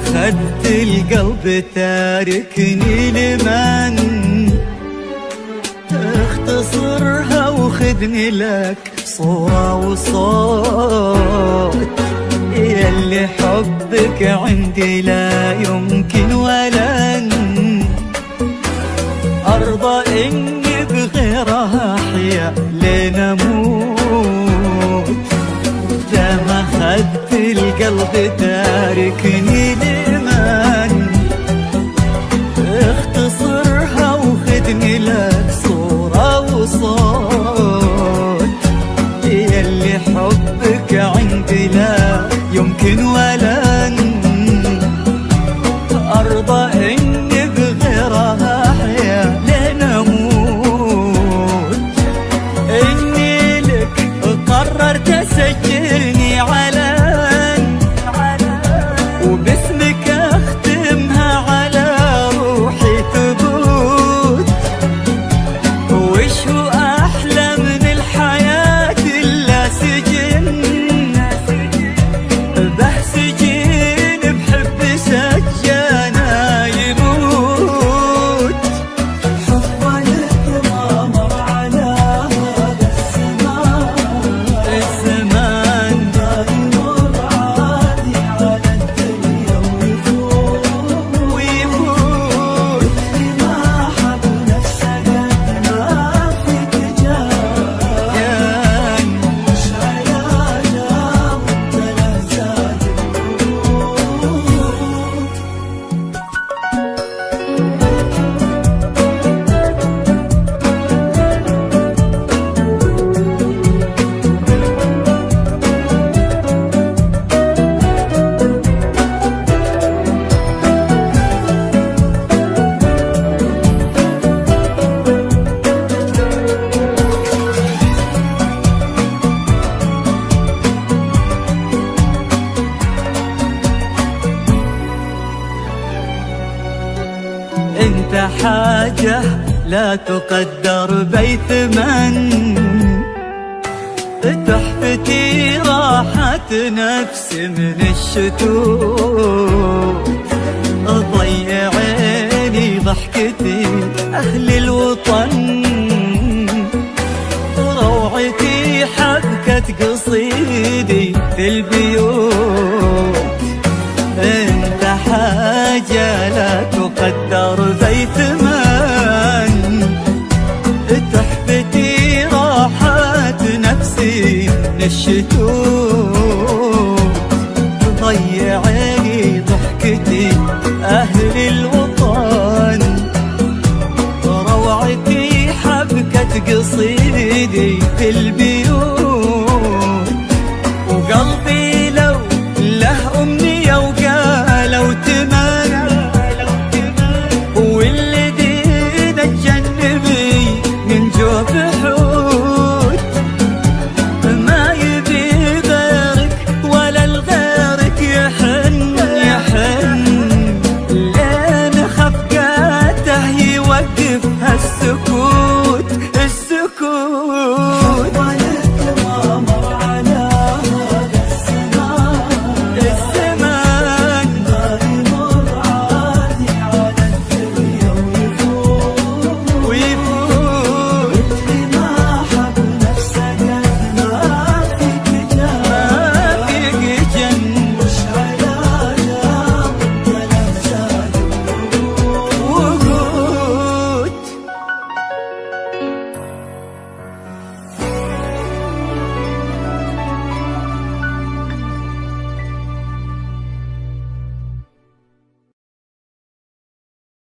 أخذت القلب تاركني لمن اختصرها وخذني لك صورة وصوت، ياللي حبك عندي لا يمكن ولن أرضى إني بغيرها أحيا لنموت. دام أخذت القلب تاركني لمن اختصرها وخذني لك صورة وصوت، ياللي حبك عندي لا يمكن ولن أرضى إني بغيرها أحيا لنموت. إني لك قررت أسجلني علن وباسمك أختمها على روحي ثبوت. وش هو أحلى من الحياة إلا سجن، بحسجين بحب سجانا يموت. حبك ما مر على هذا الزمان ما يمر عادي على الدنيا ويفوت. ما حب نفسه قد ما فيك جان، مش عيانا وانت لا زاد انت حاجة لا تقدر بثمن، تحفتي راحة نفس من الشتوت. ضيعيني ضحكتي أهل الوطن، روعتي حبكة قصيدي في البيوت. انت حاجة لا تقدر بثمن، تحفتي راحة نفسي من الشتوت. ضيعيني ضحكتي أهل الوطن، روعتي حبكة قصيدي في البيوت.